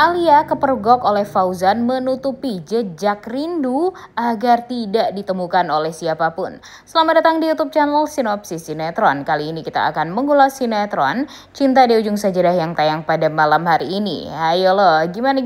Alia kepergok oleh Fauzan menutupi jejak rindu agar tidak ditemukan oleh siapapun. Selamat datang di YouTube channel Sinopsis Sinetron. Kali ini kita akan mengulas sinetron Cinta di Ujung Sajadah yang tayang pada malam hari ini. Ayo loh, gimana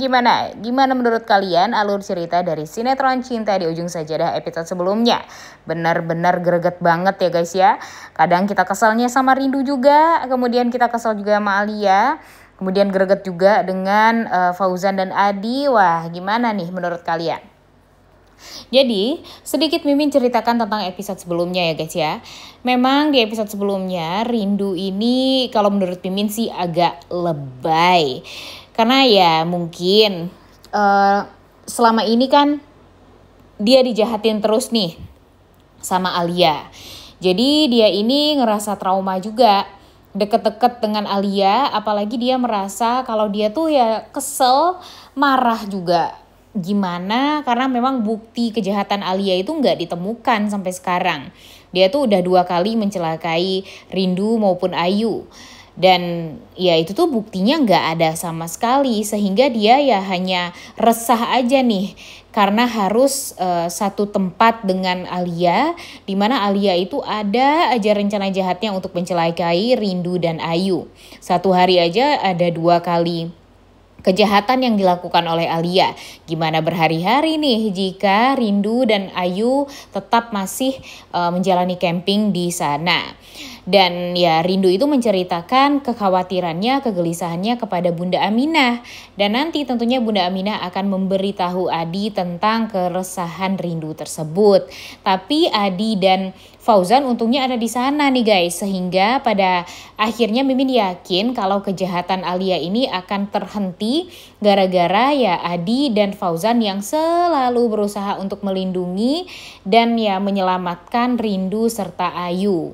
menurut kalian alur cerita dari sinetron Cinta di Ujung Sajadah episode sebelumnya? Benar-benar greget banget ya guys ya. Kadang kita kesalnya sama Rindu juga, kemudian kita kesal juga sama Alia. Kemudian greget juga dengan Fauzan dan Adi. Wah, gimana nih menurut kalian? Jadi, sedikit Mimin ceritakan tentang episode sebelumnya ya guys ya. Memang di episode sebelumnya Rindu ini kalau menurut Mimin sih agak lebay. Karena ya mungkin selama ini kan dia dijahatin terus nih sama Alia. Jadi dia ini ngerasa trauma juga. Deket-deket dengan Alia, apalagi dia merasa kalau dia tuh ya kesel, marah juga. Gimana? Karena memang bukti kejahatan Alia itu nggak ditemukan sampai sekarang. Dia tuh udah 2 kali mencelakai Rindu maupun Ayu. Dan ya itu tuh buktinya nggak ada sama sekali, sehingga dia ya hanya resah aja nih karena harus satu tempat dengan Alia, di mana Alia itu ada aja rencana jahatnya untuk mencelakai Rindu dan Ayu. Satu hari aja ada 2 kali kejahatan yang dilakukan oleh Alia. Gimana berhari-hari nih jika Rindu dan Ayu tetap masih menjalani camping di sana. Dan ya Rindu itu menceritakan kekhawatirannya, kegelisahannya kepada Bunda Aminah. Dan nanti tentunya Bunda Aminah akan memberitahu Adi tentang keresahan Rindu tersebut. Tapi Adi dan Fauzan untungnya ada di sana nih guys. Sehingga pada akhirnya Mimin yakin kalau kejahatan Alia ini akan terhenti gara-gara ya Adi dan Fauzan yang selalu berusaha untuk melindungi dan ya menyelamatkan Rindu serta Ayu.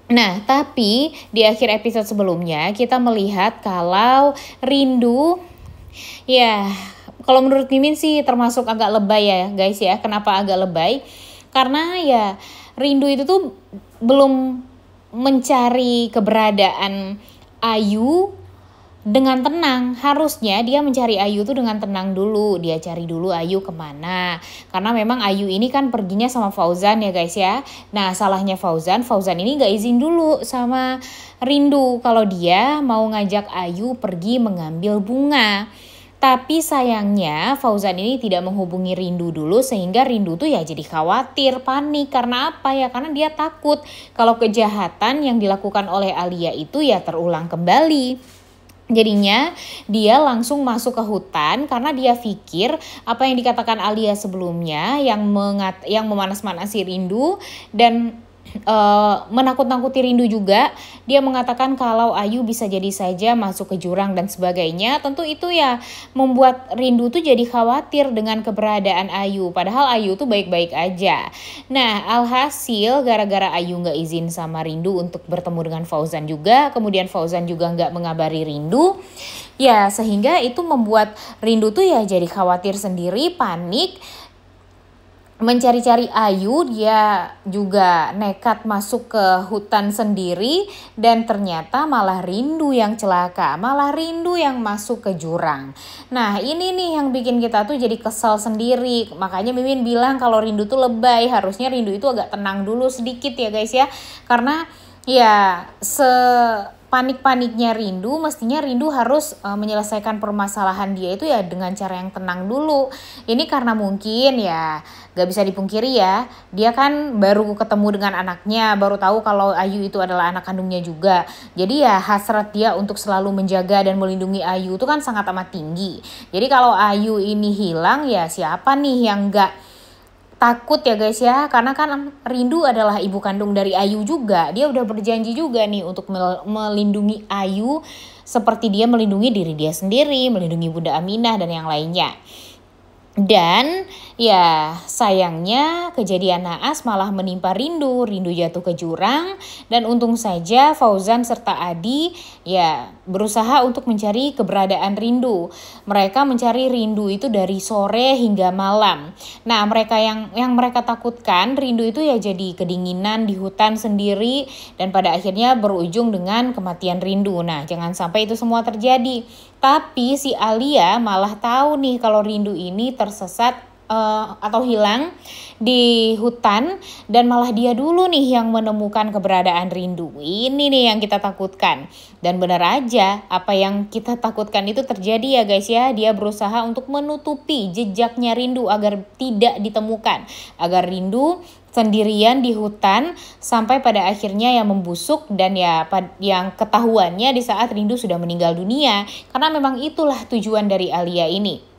Nah, tapi di akhir episode sebelumnya kita melihat kalau Rindu ya kalau menurut Mimin sih termasuk agak lebay ya guys ya. Kenapa agak lebay? Karena ya Rindu itu tuh belum mencari keberadaan Ayu dengan tenang. Harusnya dia mencari Ayu tuh dengan tenang dulu. Dia cari dulu Ayu kemana. Karena memang Ayu ini kan perginya sama Fauzan ya guys ya. Nah salahnya Fauzan ini gak izin dulu sama Rindu kalau dia mau ngajak Ayu pergi mengambil bunga. Tapi sayangnya Fauzan ini tidak menghubungi Rindu dulu sehingga Rindu tuh ya jadi khawatir, panik. Karena apa ya? Karena dia takut kalau kejahatan yang dilakukan oleh Alia itu ya terulang kembali. Jadinya dia langsung masuk ke hutan karena dia pikir apa yang dikatakan Alia sebelumnya yang memanas-manasi Rindu dan menakut-nakuti Rindu juga. Dia mengatakan kalau Ayu bisa jadi saja masuk ke jurang dan sebagainya. Tentu itu ya membuat Rindu tuh jadi khawatir dengan keberadaan Ayu. Padahal Ayu tuh baik-baik aja. Nah alhasil gara-gara Ayu gak izin sama Rindu untuk bertemu dengan Fauzan juga. Kemudian Fauzan juga gak mengabari Rindu. Ya sehingga itu membuat Rindu tuh ya jadi khawatir sendiri, panik. Mencari-cari Ayu, dia juga nekat masuk ke hutan sendiri dan ternyata malah Rindu yang celaka, malah Rindu yang masuk ke jurang. Nah ini nih yang bikin kita tuh jadi kesal sendiri. Makanya Mimin bilang kalau Rindu tuh lebay, harusnya Rindu itu agak tenang dulu sedikit ya guys ya. Karena ya panik-paniknya Rindu, mestinya Rindu harus menyelesaikan permasalahan dia itu ya dengan cara yang tenang dulu. Ini karena mungkin ya gak bisa dipungkiri ya, dia kan baru ketemu dengan anaknya, baru tahu kalau Ayu itu adalah anak kandungnya juga. Jadi ya hasrat dia untuk selalu menjaga dan melindungi Ayu itu kan sangat amat tinggi. Jadi kalau Ayu ini hilang ya siapa nih yang gak takut ya guys ya, karena kan Rindu adalah ibu kandung dari Ayu juga. Dia udah berjanji juga nih untuk melindungi Ayu seperti dia melindungi diri dia sendiri, melindungi Bunda Aminah dan yang lainnya. Dan ya sayangnya kejadian naas malah menimpa Rindu. Rindu jatuh ke jurang dan untung saja Fauzan serta Adi ya berusaha untuk mencari keberadaan Rindu. Mereka mencari Rindu itu dari sore hingga malam. Nah, mereka yang mereka takutkan Rindu itu ya jadi kedinginan di hutan sendiri dan pada akhirnya berujung dengan kematian Rindu. Nah, jangan sampai itu semua terjadi. Tapi si Alia malah tahu nih kalau Rindu ini tersesat atau hilang di hutan dan malah dia dulu nih yang menemukan keberadaan Rindu. Ini nih yang kita takutkan. Dan benar aja apa yang kita takutkan itu terjadi ya guys ya. Dia berusaha untuk menutupi jejaknya Rindu agar tidak ditemukan. Agar Rindu sendirian di hutan sampai pada akhirnya yang membusuk dan ya yang ketahuannya di saat Rindu sudah meninggal dunia, karena memang itulah tujuan dari Alia ini.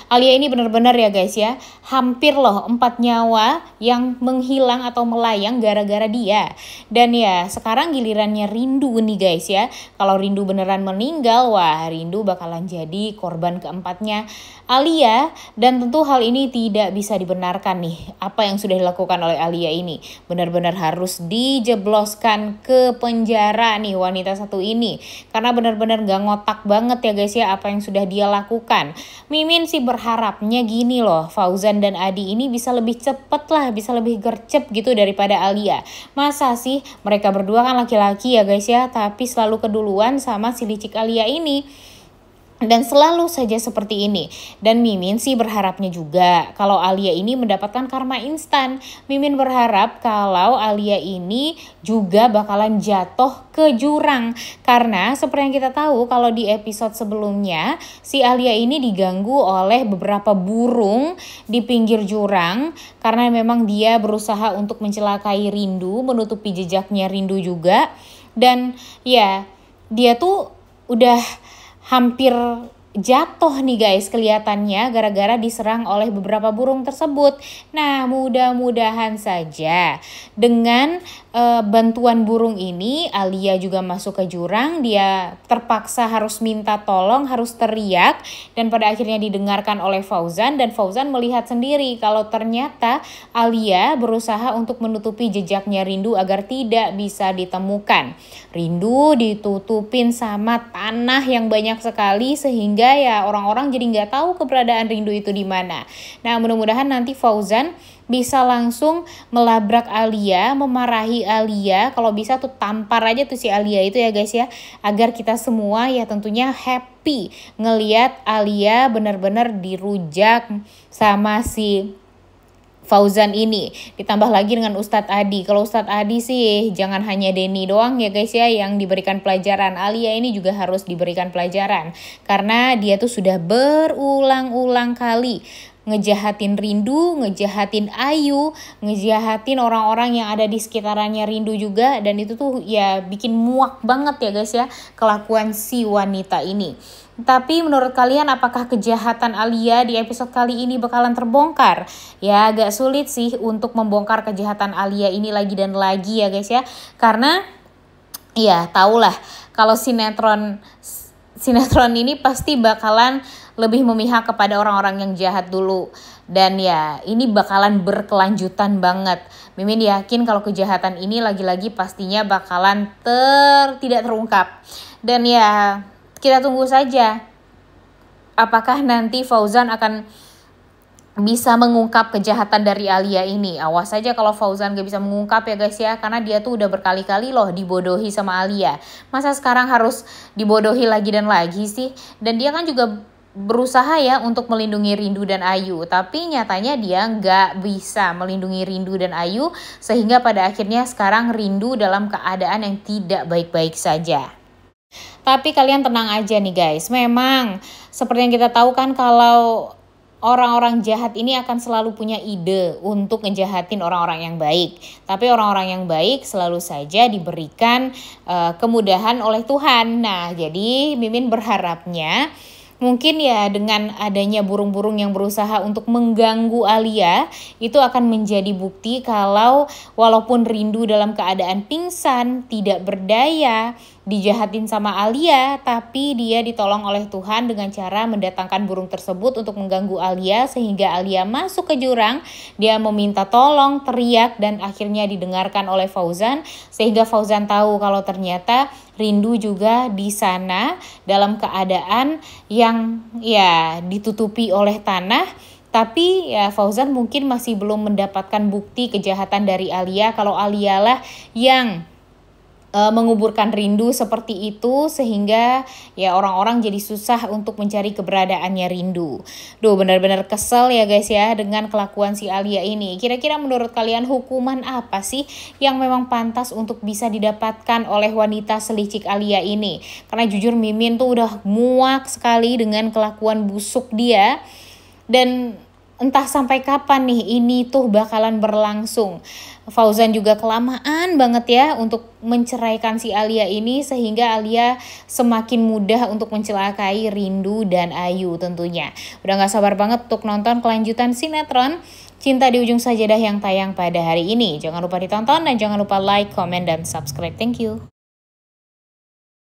Alia ini benar-benar ya guys ya, hampir loh 4 nyawa yang menghilang atau melayang gara-gara dia. Dan ya sekarang gilirannya Rindu nih guys ya. Kalau Rindu beneran meninggal, wah Rindu bakalan jadi korban keempatnya Alia. Dan tentu hal ini tidak bisa dibenarkan nih. Apa yang sudah dilakukan oleh Alia ini benar-benar harus dijebloskan ke penjara nih wanita satu ini. Karena benar-benar gak ngotak banget ya guys ya apa yang sudah dia lakukan. Mimin sih berharapnya gini loh, Fauzan dan Adi ini bisa lebih cepet lah, bisa lebih gercep gitu daripada Alia. Masa sih mereka berdua kan laki-laki ya guys ya, tapi selalu keduluan sama si licik Alia ini. Dan selalu saja seperti ini. Dan Mimin sih berharapnya juga kalau Alia ini mendapatkan karma instan. Mimin berharap kalau Alia ini juga bakalan jatuh ke jurang. Karena seperti yang kita tahu kalau di episode sebelumnya si Alia ini diganggu oleh beberapa burung di pinggir jurang. Karena memang dia berusaha untuk mencelakai Rindu, menutupi jejaknya Rindu juga. Dan ya dia tuh udah hampir jatuh nih guys kelihatannya gara-gara diserang oleh beberapa burung tersebut. Nah, mudah-mudahan saja dengan bantuan burung ini Alia juga masuk ke jurang. Dia terpaksa harus minta tolong, harus teriak dan pada akhirnya didengarkan oleh Fauzan dan Fauzan melihat sendiri kalau ternyata Alia berusaha untuk menutupi jejaknya Rindu agar tidak bisa ditemukan. Rindu ditutupin sama tanah yang banyak sekali sehingga ya orang-orang jadi nggak tahu keberadaan Rindu itu di mana. Nah, mudah-mudahan nanti Fauzan bisa langsung melabrak Alia, memarahi Alia. Kalau bisa tuh tampar aja tuh si Alia itu ya guys ya. Agar kita semua ya tentunya happy ngelihat Alia benar-benar dirujak sama si Fauzan ini. Ditambah lagi dengan Ustadz Adi. Kalau Ustadz Adi sih jangan hanya Denny doang ya guys ya yang diberikan pelajaran. Alia ini juga harus diberikan pelajaran. Karena dia tuh sudah berulang-ulang kali ngejahatin Rindu, ngejahatin Ayu, ngejahatin orang-orang yang ada di sekitarannya Rindu juga. Dan itu tuh ya bikin muak banget ya guys ya kelakuan si wanita ini. Tapi menurut kalian apakah kejahatan Alia di episode kali ini bakalan terbongkar? Ya agak sulit sih untuk membongkar kejahatan Alia ini lagi dan lagi ya guys ya. Karena ya tahulah kalau sinetron ini pasti bakalan lebih memihak kepada orang-orang yang jahat dulu. Dan ya ini bakalan berkelanjutan banget. Mimin yakin kalau kejahatan ini lagi-lagi pastinya bakalan tidak terungkap. Dan ya kita tunggu saja apakah nanti Fauzan akan bisa mengungkap kejahatan dari Alia ini. Awas saja kalau Fauzan gak bisa mengungkap ya guys ya. Karena dia tuh udah berkali-kali loh dibodohi sama Alia. Masa sekarang harus dibodohi lagi dan lagi sih. Dan dia kan juga berusaha ya untuk melindungi Rindu dan Ayu. Tapi nyatanya dia gak bisa melindungi Rindu dan Ayu. Sehingga pada akhirnya sekarang Rindu dalam keadaan yang tidak baik-baik saja. Tapi kalian tenang aja nih guys. Memang seperti yang kita tahu kan kalau orang-orang jahat ini akan selalu punya ide untuk ngejahatin orang-orang yang baik. Tapi orang-orang yang baik selalu saja diberikan kemudahan oleh Tuhan. Nah, jadi Mimin berharapnya mungkin ya dengan adanya burung-burung yang berusaha untuk mengganggu Alia itu akan menjadi bukti kalau walaupun Rindu dalam keadaan pingsan, tidak berdaya, dijahatin sama Alia, tapi dia ditolong oleh Tuhan dengan cara mendatangkan burung tersebut untuk mengganggu Alia sehingga Alia masuk ke jurang. Dia meminta tolong, teriak, dan akhirnya didengarkan oleh Fauzan sehingga Fauzan tahu kalau ternyata Rindu juga di sana dalam keadaan yang ya ditutupi oleh tanah. Tapi ya Fauzan mungkin masih belum mendapatkan bukti kejahatan dari Alia kalau Alia lah yang menguburkan Rindu seperti itu sehingga ya orang-orang jadi susah untuk mencari keberadaannya Rindu. Duh, benar-benar kesel ya guys ya dengan kelakuan si Alia ini. Kira-kira menurut kalian hukuman apa sih yang memang pantas untuk bisa didapatkan oleh wanita selicik Alia ini? Karena jujur Mimin tuh udah muak sekali dengan kelakuan busuk dia. Dan entah sampai kapan nih ini tuh bakalan berlangsung. Fauzan juga kelamaan banget ya untuk menceraikan si Alia ini sehingga Alia semakin mudah untuk mencelakai Rindu dan Ayu tentunya. Udah gak sabar banget untuk nonton kelanjutan sinetron Cinta di Ujung Sajadah yang tayang pada hari ini. Jangan lupa ditonton dan jangan lupa like, comment, dan subscribe. Thank you.